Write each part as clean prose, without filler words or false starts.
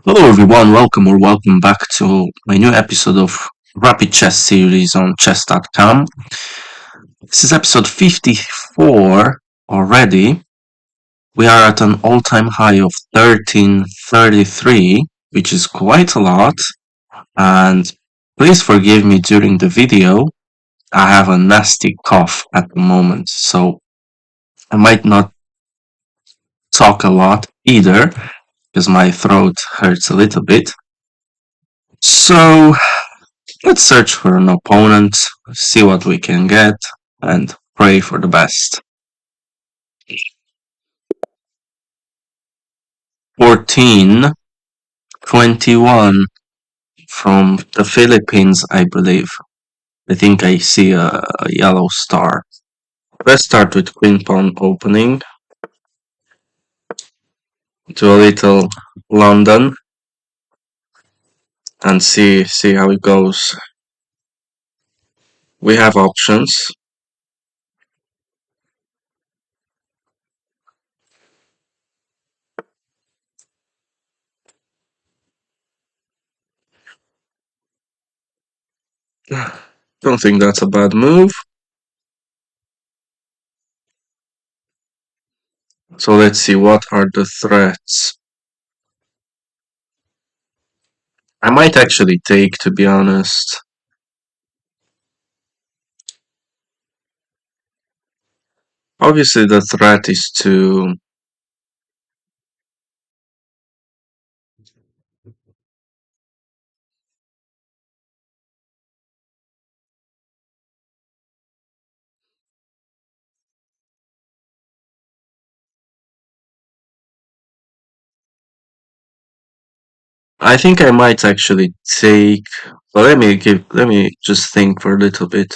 Hello everyone, welcome back to my new episode of Rapid Chess series on chess.com. This is episode 54 already. We are at an all-time high of 1333, which is quite a lot. And please forgive me during the video. I have a nasty cough at the moment, so I might not talk a lot either because my throat hurts a little bit. So let's search for an opponent, see what we can get, and pray for the best. 1421 from the Philippines, I believe. I think I see a yellow star. Let's start with queen pawn opening. Do a little London and see how it goes. We have options. Don't think that's a bad move. So let's see, what are the threats? I might actually take, to be honest. Obviously the threat is to I think I might actually take, well, let me just think for a little bit.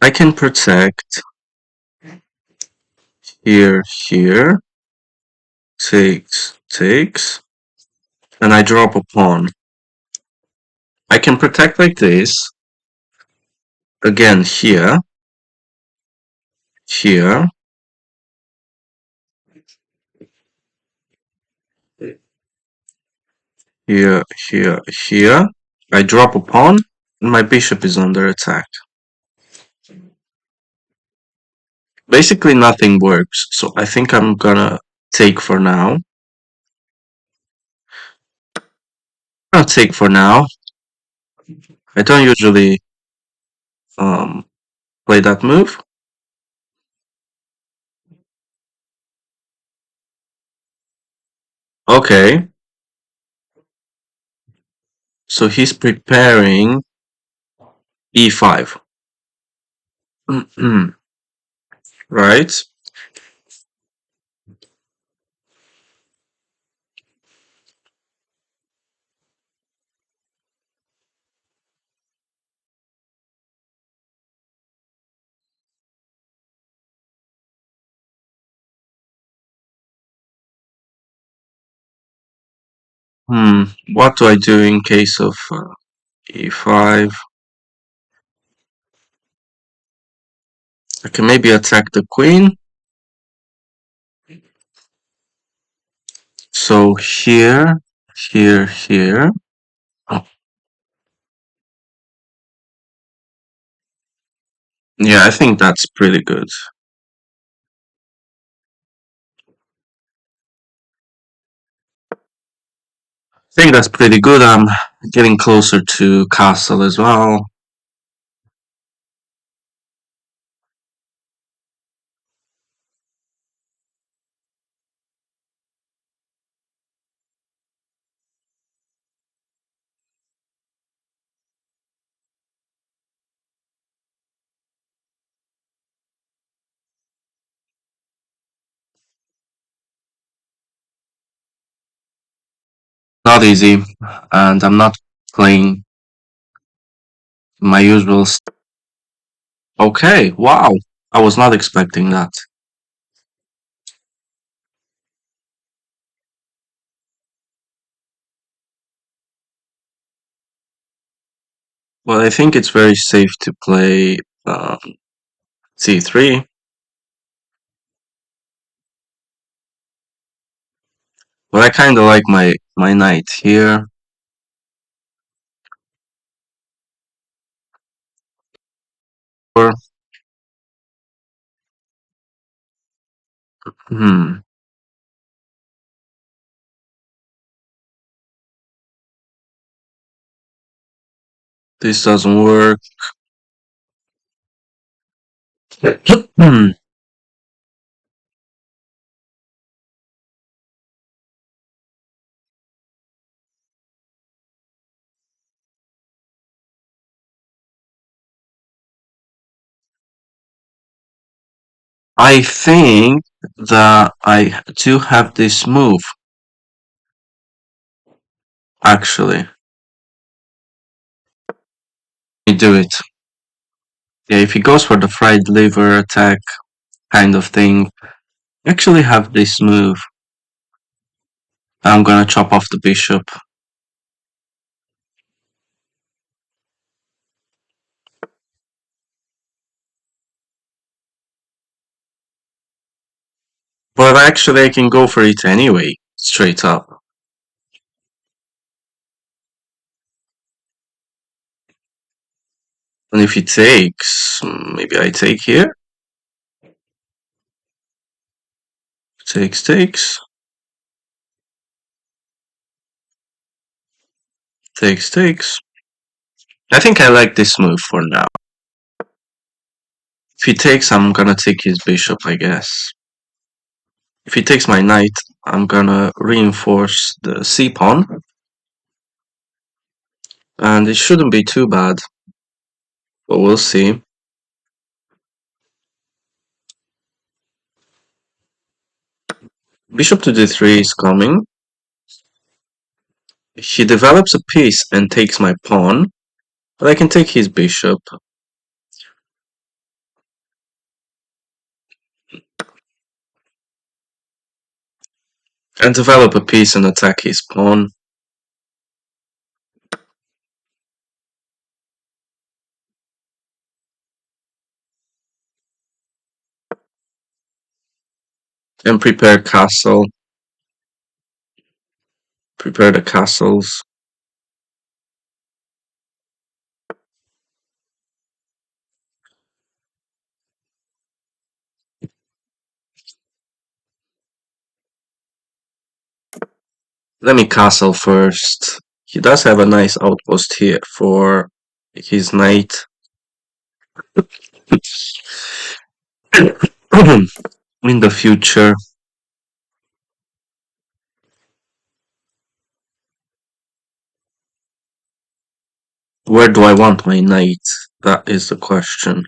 I can protect here, takes, and I drop a pawn. I can protect like this, again here, here, here. I drop a pawn, and my bishop is under attack. Basically nothing works, so I think I'm gonna take for now. I'll take for now. I don't usually play that move. Okay. So he's preparing e5. Right? What do I do in case of e5? I can maybe attack the queen. So here. Oh. Yeah, I think that's pretty good. I think that's pretty good. I'm getting closer to castle as well. Not easy, and I'm not playing my usual. Okay, wow. I was not expecting that. Well, I think it's very safe to play c3. But I kind of like my knight here. Or hmm, this doesn't work. Hmm, I think that I do have this move actually. Let me do it. Yeah, if he goes for the fried liver attack kind of thing, I actually have this move. I'm gonna chop off the bishop. But actually I can go for it anyway, straight up. And if he takes, maybe I take here. Takes. Takes. I think I like this move for now. If he takes, I'm gonna take his bishop, I guess. If he takes my knight, I'm gonna reinforce the c-pawn. And it shouldn't be too bad. But we'll see. Bishop to d3 is coming. He develops a piece and takes my pawn. But I can take his bishop. And develop a piece and attack his pawn. And prepare castle. Prepare the castles. Let me castle first. He does have a nice outpost here for his knight. In the future. Where do I want my knight? That is the question.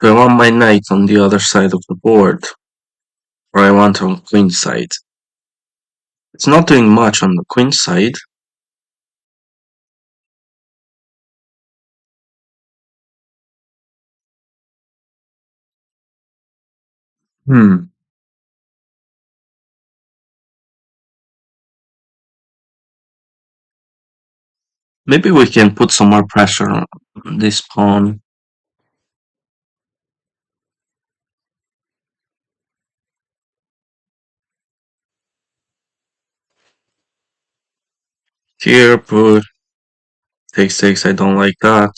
Do I want my knight on the other side of the board? Or I want on queen side? It's not doing much on the queen side. Hmm. Maybe we can put some more pressure on this pawn. Here, put takes. I don't like that.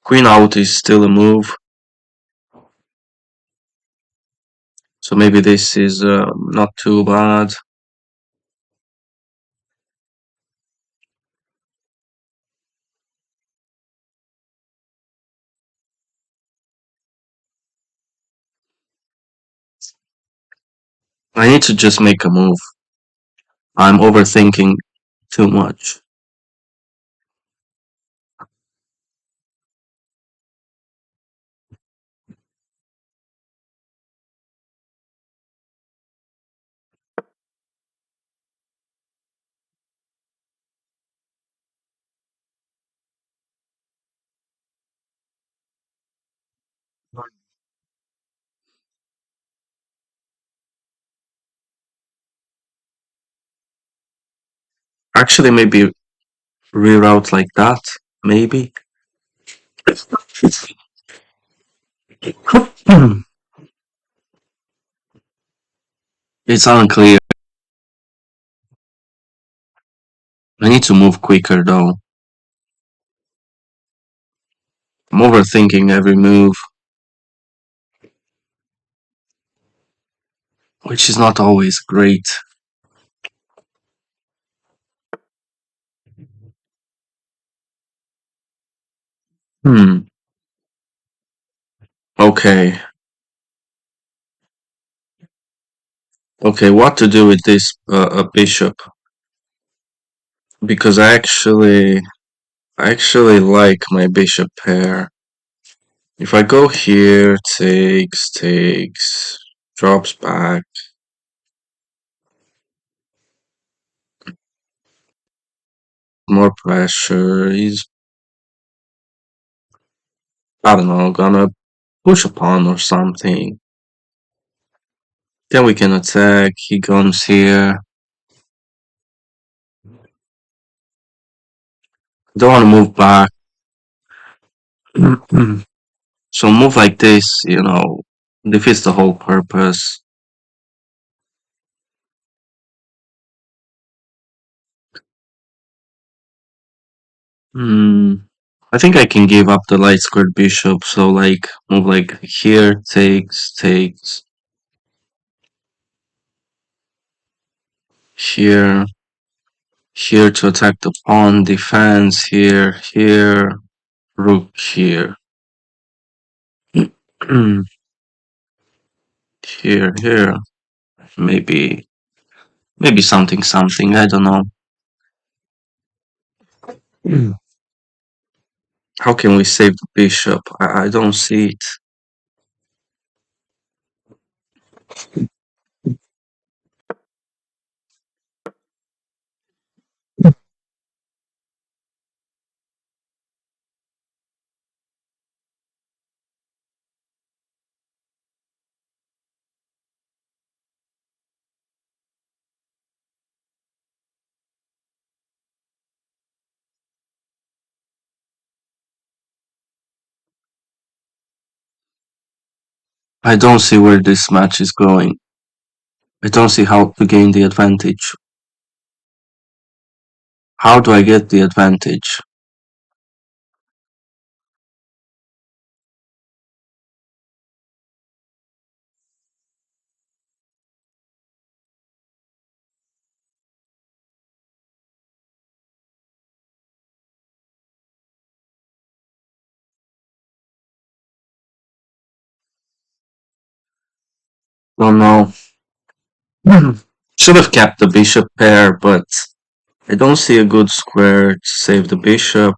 Queen out is still a move. So maybe this is not too bad. I need to just make a move. I'm overthinking too much. Actually, maybe reroute like that. maybe. It's unclear. I need to move quicker though. I'm overthinking every move, which is not always great. Hmm. Okay. Okay, what to do with this bishop? Because I actually like my bishop pair. If I go here, takes, drops back, more pressure. He's, I don't know, gonna push a pawn or something. Then we can attack. He comes here. Don't want to move back. So move like this, defeats the whole purpose. Hmm. I think I can give up the light squared bishop. So like move like here, takes, here, here to attack the pawn, defense, here, rook here. Here. Maybe, maybe something. I don't know. How can we save the bishop? I don't see it. I don't see where this match is going. I don't see how to gain the advantage. How do I get the advantage? Don't know. Should have kept the bishop pair, but I don't see a good square to save the bishop.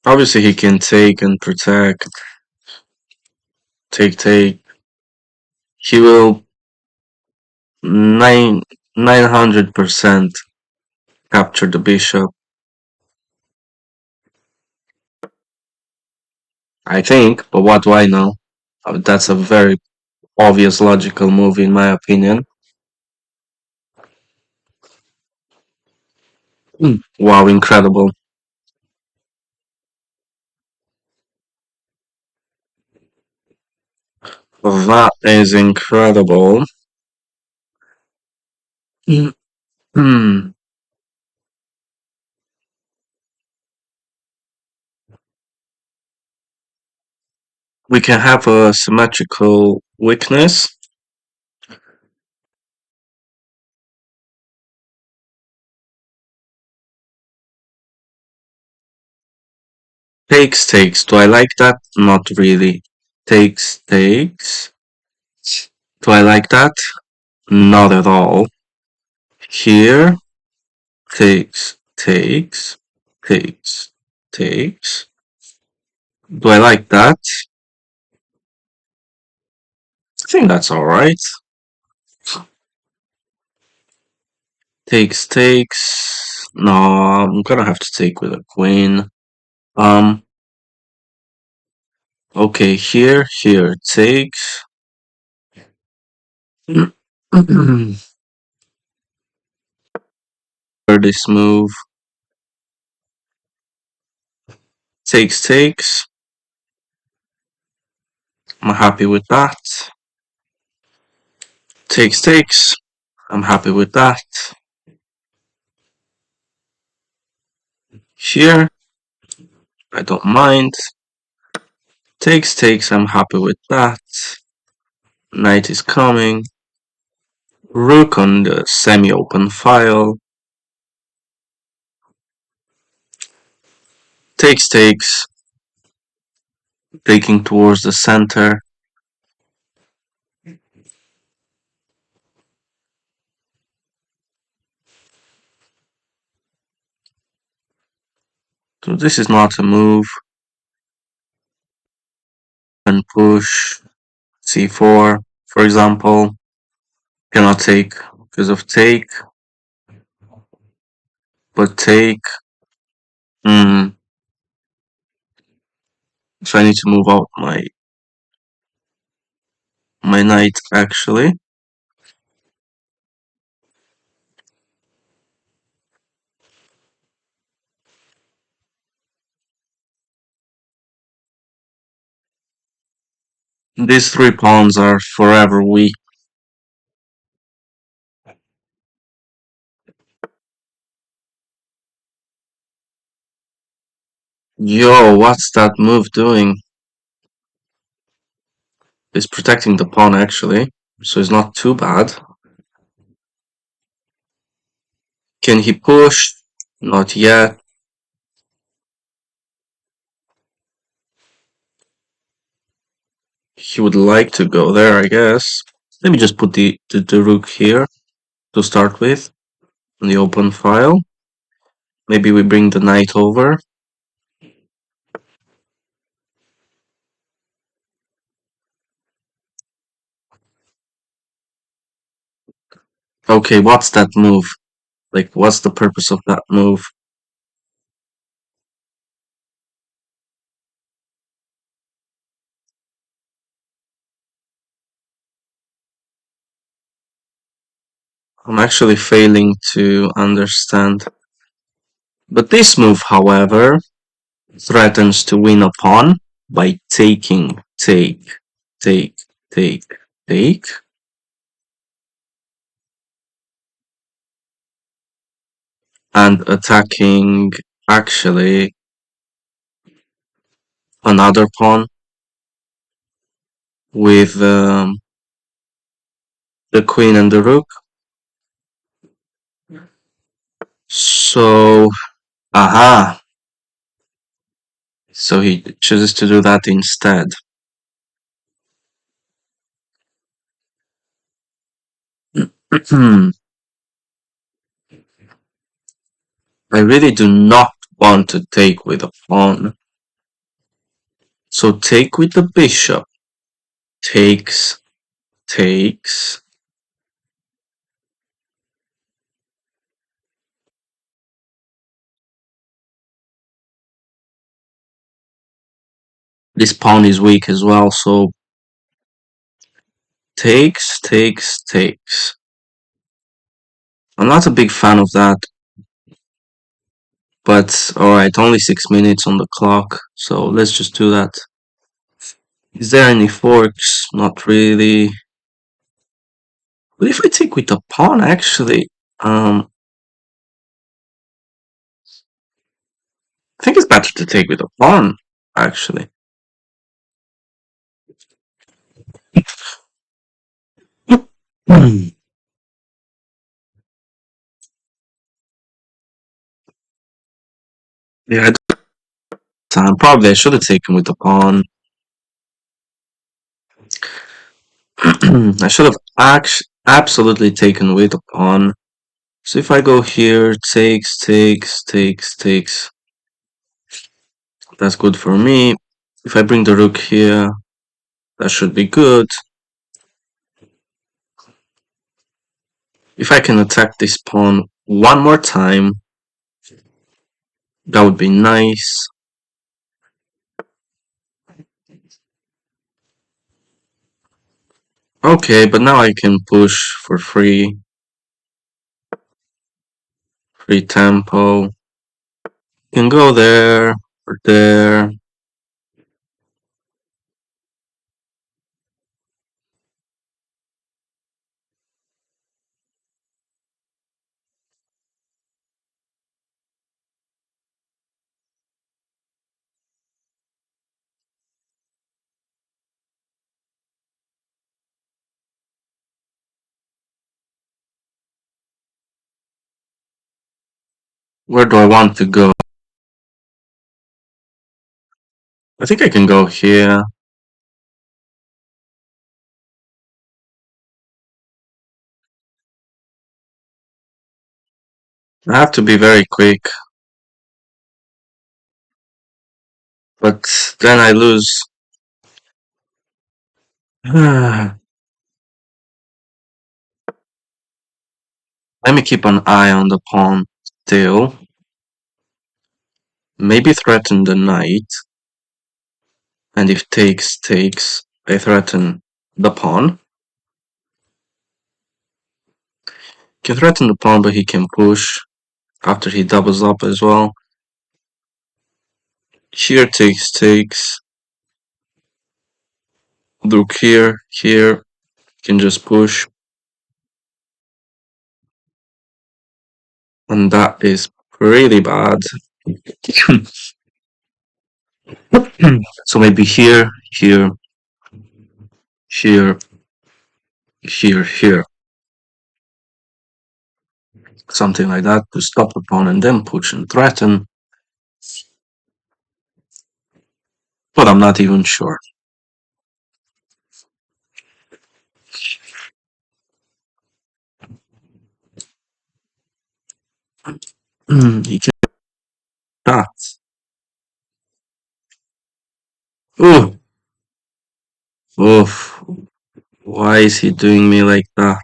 Obviously, he can take and protect. Take. He will 900% capture the bishop. I think, but what do I know? That's a very obvious logical move in my opinion. Wow, incredible. That is incredible. Hmm. We can have a symmetrical weakness. Takes. Do I like that? Not really. Takes. Do I like that? Not at all. Here, takes, takes. Do I like that? I think that's alright. Takes. No, I'm gonna have to take with a queen. Um, okay, here, takes. For this move, takes. I'm happy with that. Takes. I'm happy with that. Here, I don't mind. Takes. I'm happy with that. Knight is coming. Rook on the semi-open file. Takes. Taking towards the center. So this is not a move. And push c4, for example. Cannot take because of take. But take. So I need to move out my knight actually. These 3 pawns are forever weak. Yo, what's that move doing? It's protecting the pawn actually, so it's not too bad. Can he push? Not yet. He would like to go there, I guess. Let me just put the rook here to start with on the open file. Maybe we bring the knight over. Okay, what's that move? Like, what's the purpose of that move? I'm actually failing to understand. But this move, however, threatens to win a pawn by taking, take, take, and attacking actually another pawn with the queen and the rook. So, aha. So he chooses to do that instead. I really do not want to take with a pawn. So take with the bishop. Takes. This pawn is weak as well, so takes. I'm not a big fan of that, but alright, only 6 minutes on the clock, so let's just do that. Is there any forks? Not really. But if I take with the pawn, actually, I think it's better to take with a pawn, actually. Yeah, probably I should have taken with the pawn. I should have absolutely taken with the pawn. So if I go here, takes. That's good for me. If I bring the rook here, that should be good. If I can attack this pawn one more time, that would be nice. Okay, but now I can push for free tempo. Can go there or there. Where do I want to go? I think I can go here. I have to be very quick, but then I lose. Let me keep an eye on the pawn still. Maybe threaten the knight. And if takes, I threaten the pawn. Can threaten the pawn, but he can push after he doubles up as well. Here takes. Look here, can just push. And that is really bad. So maybe here, here, here, here. Something like that to stop the pawn and then push and threaten. But I'm not even sure. He cannot. Oh, oof. Why is he doing me like that?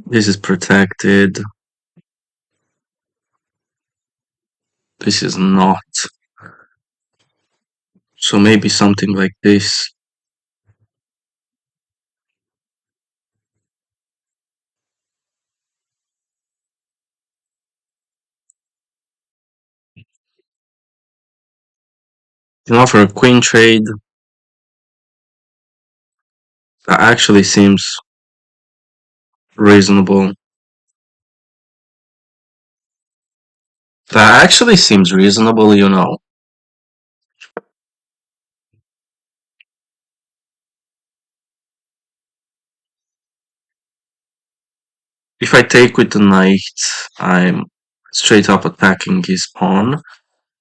This is protected. This is not. So maybe something like this. You know, for a queen trade, that actually seems reasonable. That actually seems reasonable, you know. If I take with the knight, I'm straight up attacking his pawn.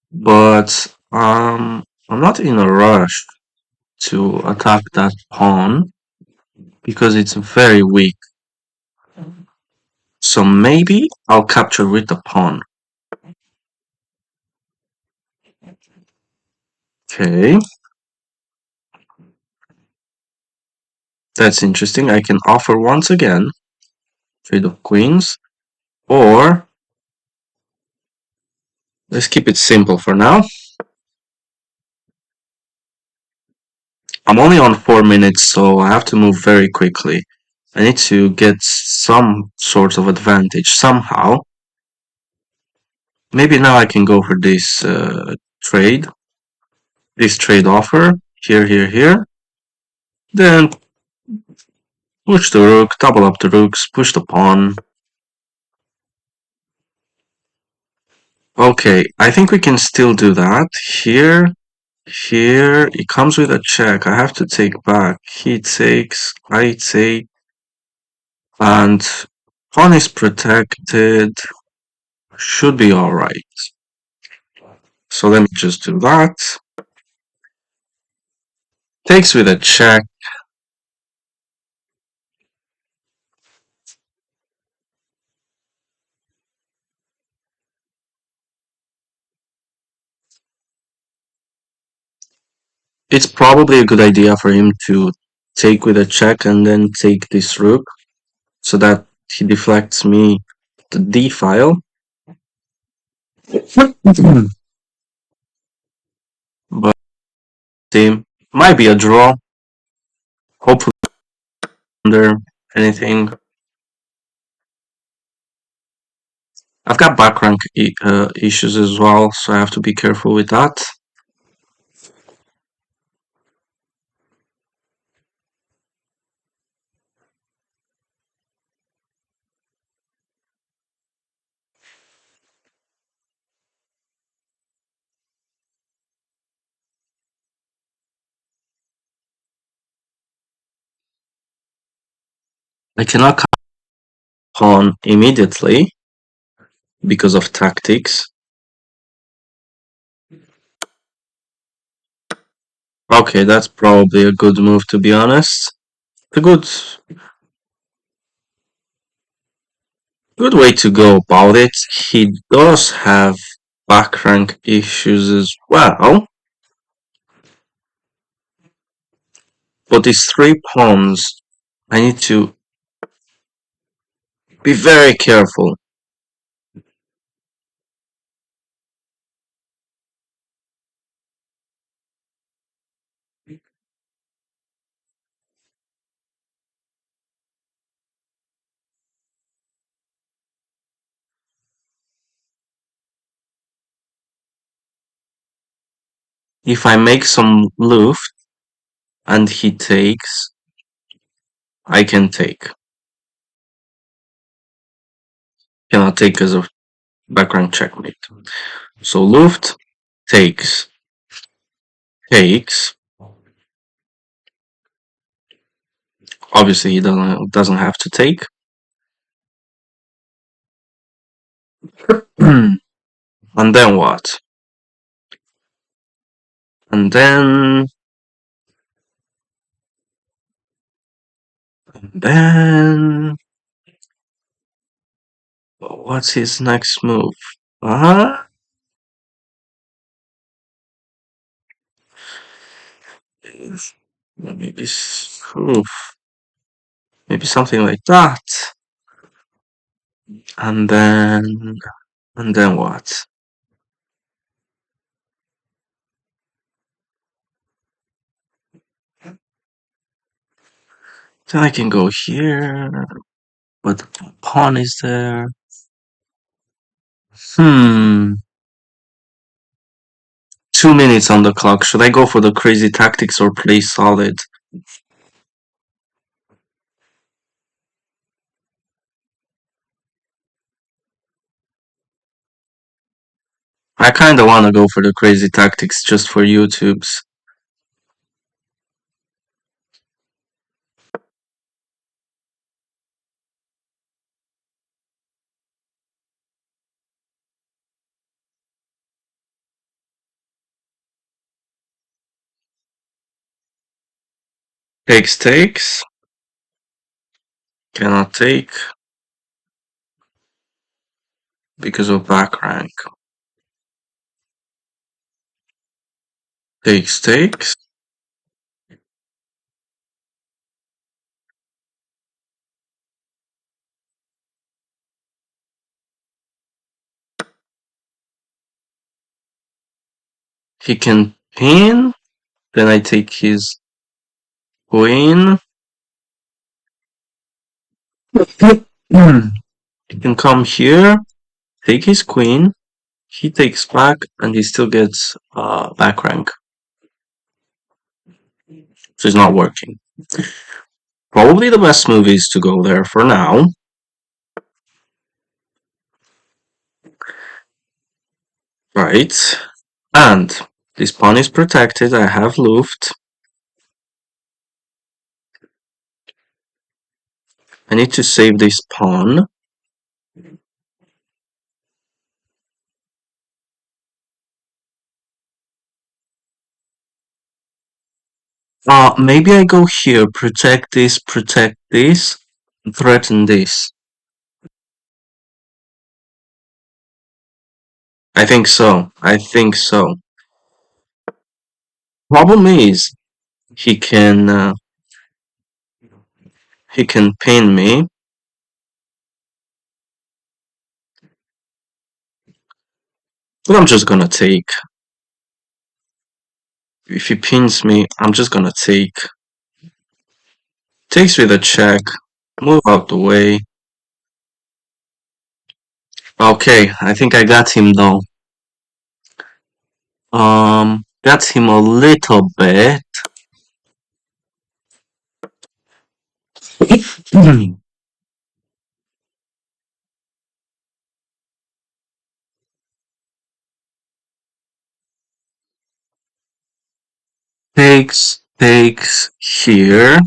But I'm not in a rush to attack that pawn because it's very weak. So maybe I'll capture with the pawn. Okay. That's interesting. I can offer once again trade of queens, or let's keep it simple for now. I'm only on 4 minutes, so I have to move very quickly. I need to get some sort of advantage somehow. Maybe now I can go for this trade. This trade offer. Here. Then push the rook, double up the rooks, push the pawn. Okay, I think we can still do that. Here, it comes with a check. I have to take back. He takes, I take, and pawn is protected. Should be alright. So let me just do that. Takes with a check. It's probably a good idea for him to take with a check and then take this rook so that he deflects me the d file. But team might be a draw. Hopefully. There anything? I've got back rank issues as well, so I have to be careful with that. I cannot pawn immediately because of tactics. Okay, that's probably a good move, to be honest. A good way to go about it. He does have back rank issues as well, but these three pawns, I need to be very careful. If I make some luft and he takes, I can take. Cannot take because of background checkmate. So luft takes, takes. Obviously, he doesn't have to take. And then what? And then what's his next move? Uh-huh. Maybe maybe something like that. And then what? Then I can go here, but the pawn is there. Hmm. 2 minutes on the clock. Should I go for the crazy tactics or play solid? I kinda wanna go for the crazy tactics just for YouTube's. Takes. Cannot take because of back rank. Takes. He can pin. Then I take his queen. He can come here, take his queen. He takes back, and he still gets back rank. So it's not working. Probably the best move is to go there for now. Right. And this pawn is protected. I have Luft. I need to save this pawn. Maybe I go here, protect this, threaten this. I think so. Problem is, he can pin me. But I'm just gonna take. If he pins me, I'm just gonna take. Takes with a check. Move out the way. Okay, I think I got him though. Got him a little bit. Takes here.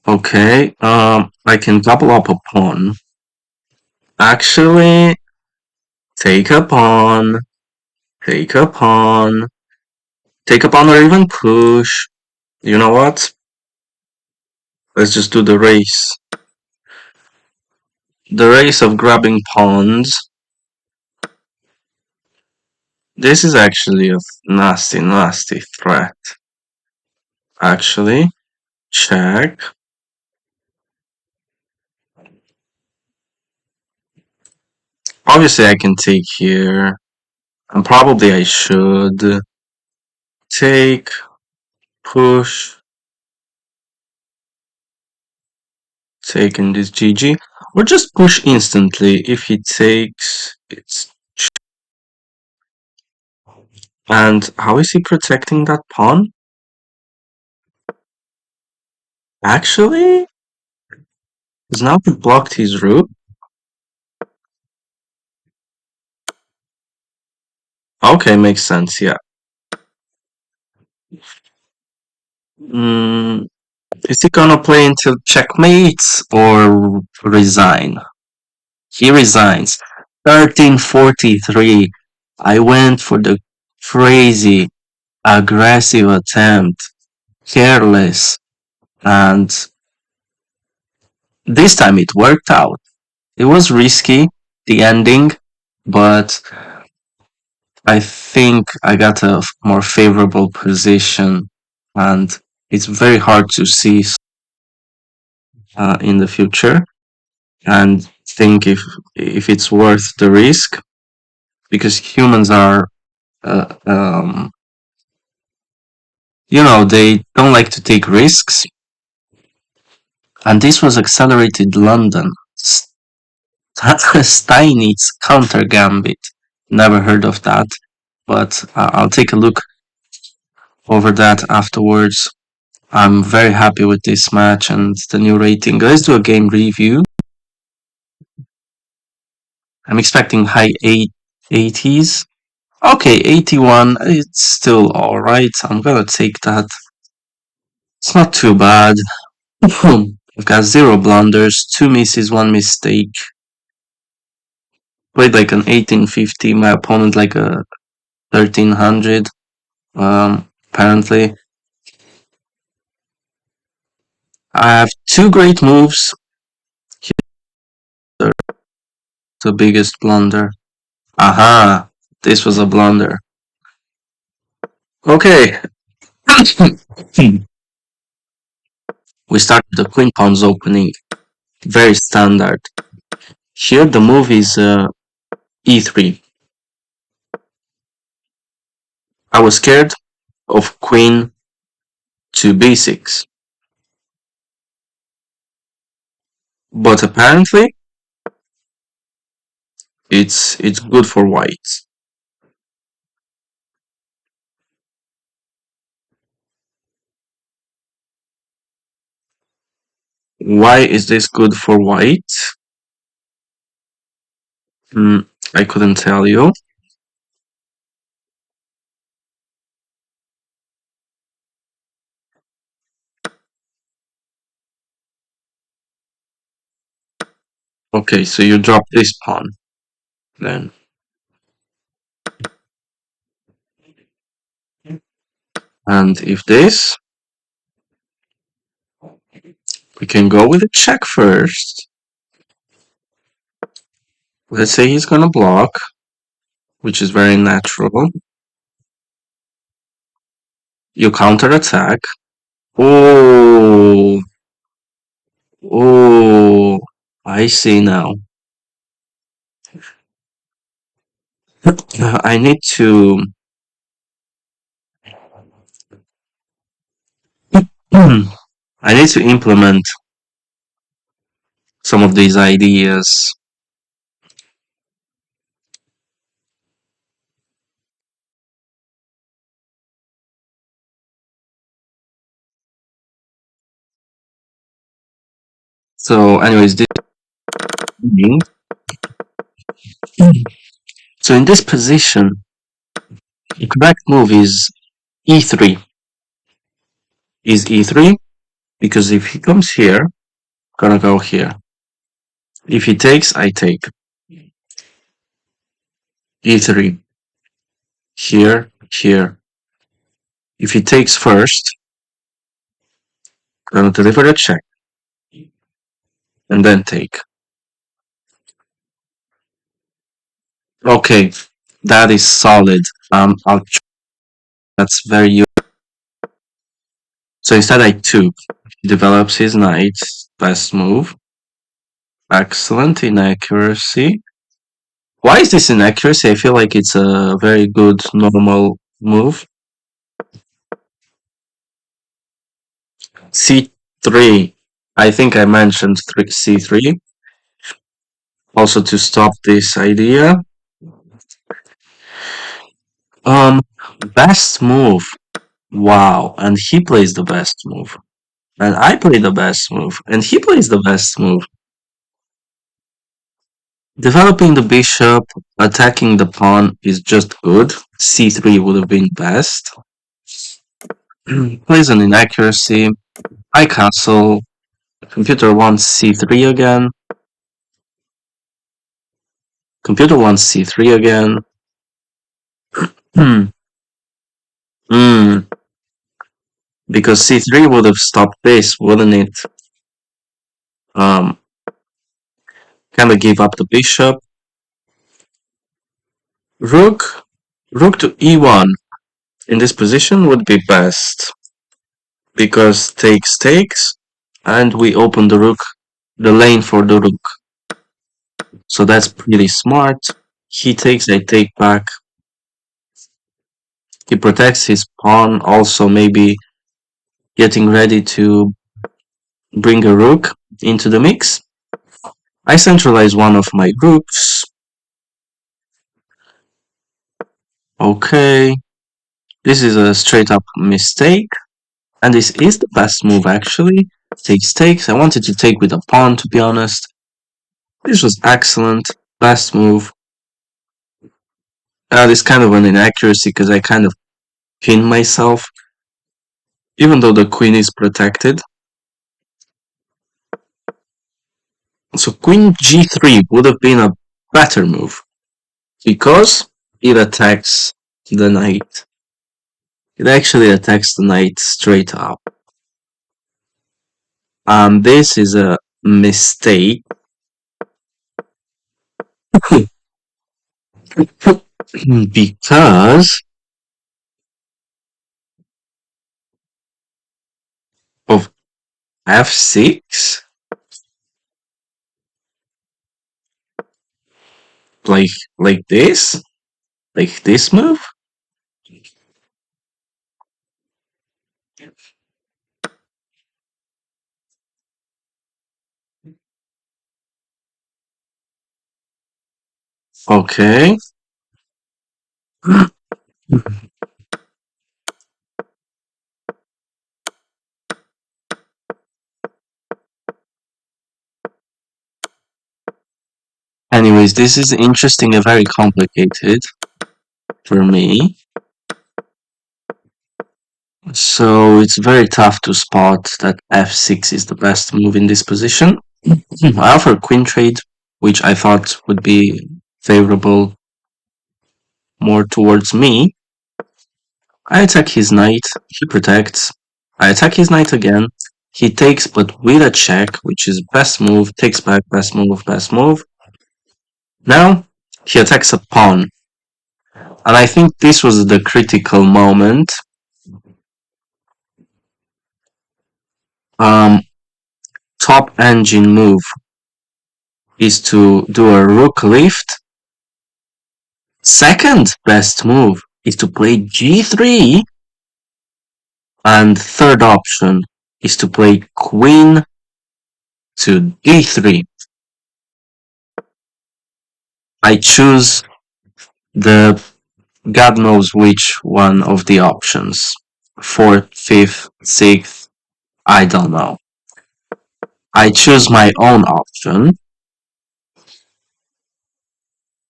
Okay, I can double up a pawn. Actually, take a pawn, take a pawn, take a pawn or even push. You know what? Let's just do the race. The race of grabbing pawns. This is actually a nasty, nasty threat. Actually, check. Obviously, I can take here. And probably I should take, push, take in this GG. Or just push instantly. If he takes, it's... And how is he protecting that pawn? Actually, because now he blocked his rook. Okay, makes sense, yeah. Mm, is he gonna play until checkmates or resign? He resigns. 1343. I went for the crazy, aggressive attempt, careless, and this time it worked out. It was risky, the ending, but I think I got a more favorable position, and it's very hard to see in the future and think if it's worth the risk, because humans are uh, they don't like to take risks. And this was accelerated London. Steinitz Countergambit. Never heard of that, but I'll take a look over that afterwards. I'm very happy with this match and the new rating. Let's do a game review. I'm expecting high 80s. Okay, 81. It's still alright. I'm gonna take that. It's not too bad. I've got 0 blunders, 2 misses, 1 mistake. Played like an 1850, my opponent like a 1300. Apparently. I have 2 great moves. Here's the biggest blunder. Aha! This was a blunder. Okay. We start with the queen pawns opening. Very standard. Here the move is e3. I was scared of queen to b6. But apparently it's good for white. Why is this good for white? I couldn't tell you. Okay, so you drop this pawn then. And if this, we can go with a check first. Let's say he's gonna block, which is very natural. You counterattack. Oh, oh, I see now. I need to I need to implement some of these ideas. So, anyways, this so in this position, the correct move is e3. Is e3 because if he comes here, gonna go here. If he takes, I take e3 here, here. If he takes first, gonna deliver a check and then take. Okay, that is solid. That's very. So instead, I took. He develops his knight. Best move. Excellent inaccuracy. Why is this inaccuracy? I feel like it's a very good normal move. C3. I think I mentioned C3. Also to stop this idea. Um, best move. Wow, and he plays the best move. And I play the best move. And he plays the best move. Developing the bishop, attacking the pawn is just good. C3 would have been best. Plays an inaccuracy. I castle. Computer wants C3 again. Computer wants C3 again. Because C3 would have stopped this, wouldn't it? Kind of gave up the bishop. Rook to E1 in this position would be best. Because takes, and we open the lane for the rook. So that's pretty smart. He takes, I take back. He protects his pawn, also maybe getting ready to bring a rook into the mix. I centralize one of my rooks. Okay. This is a straight up mistake. And this is the best move actually. Takes. I wanted to take with a pawn, to be honest. This was excellent. Best move. This kind of an inaccuracy because I kind of pinned myself. Even though the queen is protected. So queen g3 would have been a better move. Because it attacks the knight. It actually attacks the knight straight up. This is a mistake. Because of f6, like this move. Okay. Anyways, this is interesting and very complicated for me. So it's very tough to spot that f6 is the best move in this position. I offer queen trade, which I thought would be favorable more towards me. I attack his knight, he protects. I attack his knight again. He takes, but with a check, which is best move, takes back, best move, best move. Now, he attacks a pawn. And I think this was the critical moment. Top engine move is to do a rook lift. Second best move is to play g3. And third option is to play queen to d3. I choose the God knows which one of the options. Fourth, fifth, sixth, I don't know. I choose my own option.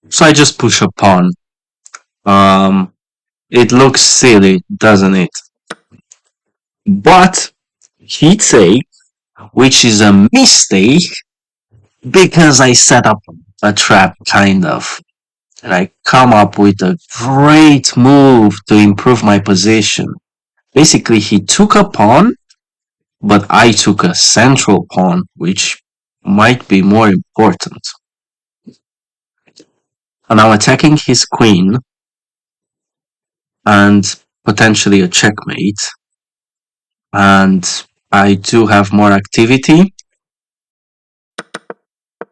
So I just push a pawn. It looks silly, doesn't it? But he takes, which is a mistake because I set up a trap, kind of. And I come up with a great move to improve my position. Basically, he took a pawn, but I took a central pawn, which might be more important. And I'm attacking his queen and potentially a checkmate. And I do have more activity.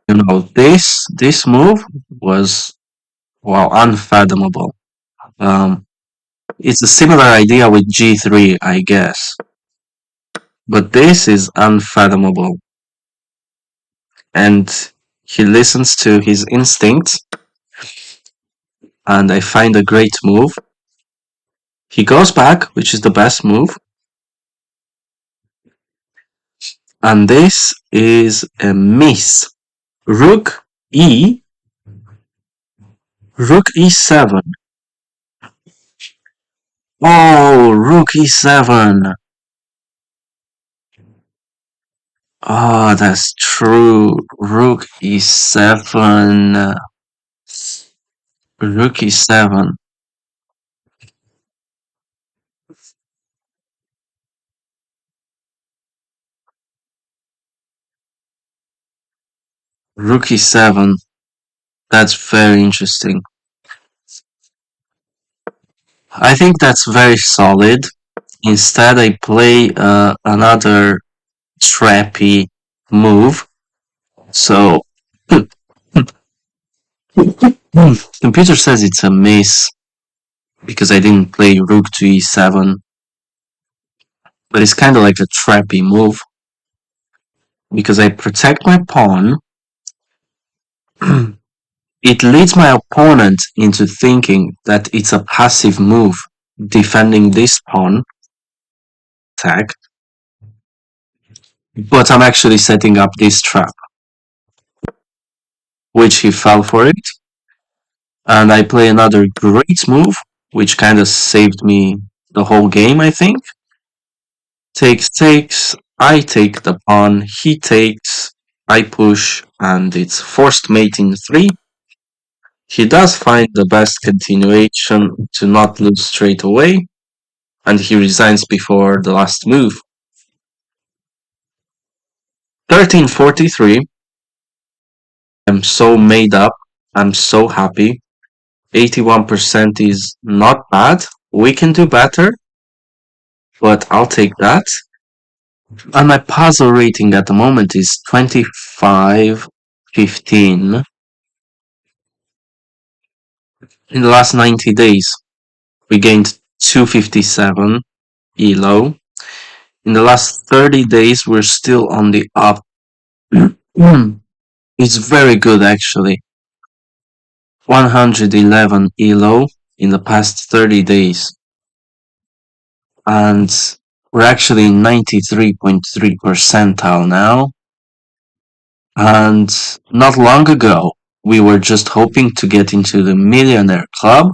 You know, this move was, well, unfathomable. Um, it's a similar idea with g3, I guess. But this is unfathomable. And he listens to his instincts, and I find a great move. He goes back, which is the best move. And this is a miss. Rook e, rook e7. Oh, rook e7. Oh, that's true. Rook e7. Rook e7. Rook e7. That's very interesting. I think that's very solid. Instead, I play another trappy move. So, computer says it's a miss because I didn't play rook to e7. But it's kind of like a trappy move because I protect my pawn. It leads my opponent into thinking that it's a passive move, defending this pawn attack, but I'm actually setting up this trap, which he fell for it. And I play another great move, which kind of saved me the whole game, I think. Takes, takes, I take the pawn, he takes, I push, and it's forced mate in 3. He does find the best continuation to not lose straight away, and he resigns before the last move. 1343. I'm so made up. I'm so happy. 81% is not bad. We can do better, but I'll take that. And my puzzle rating at the moment is 2515. In the last 90 days, we gained 257 ELO. In the last 30 days, we're still on the up. It's very good, actually. 111 ELO in the past 30 days. And we're actually 93.3 percentile now. And not long ago, we were just hoping to get into the millionaire club.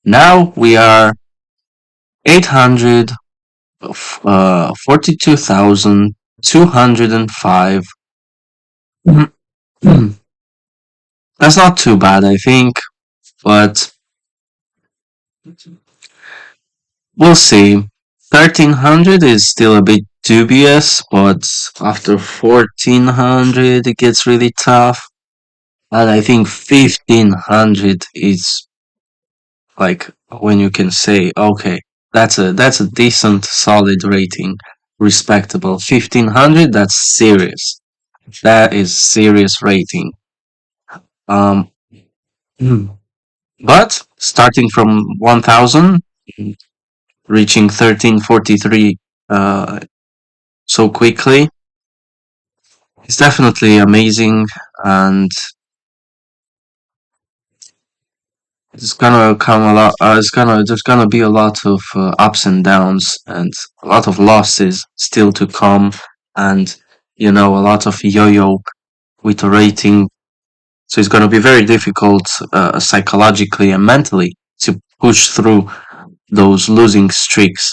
Now we are 842,205. That's not too bad, I think, but we'll see. 1300 is still a bit dubious, but after 1400 it gets really tough. And I think 1500 is like when you can say, okay, that's a decent, solid rating, respectable. 1500, that's serious. That is serious rating. Um, but starting from 1000, reaching 1343 so quickly. It's definitely amazing, and it's gonna come a lot. There's gonna be a lot of ups and downs, and a lot of losses still to come, and a lot of yo-yo with the rating. So it's gonna be very difficult psychologically and mentally to push through those losing streaks.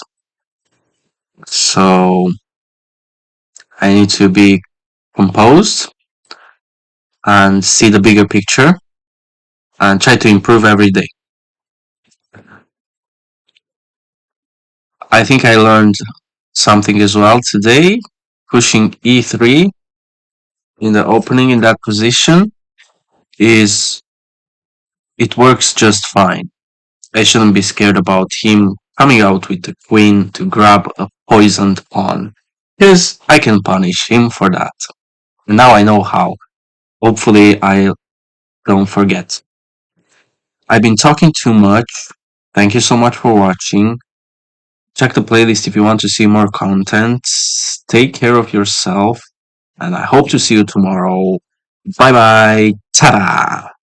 So I need to be composed and see the bigger picture and try to improve every day. I think I learned something as well today. Pushing e3 in the opening in that position is it works just fine. I shouldn't be scared about him coming out with the queen to grab a poisoned pawn. Because I can punish him for that. Now I know how. Hopefully I don't forget. I've been talking too much. Thank you so much for watching. Check the playlist if you want to see more content. Take care of yourself, and I hope to see you tomorrow. Bye bye. Ta-da!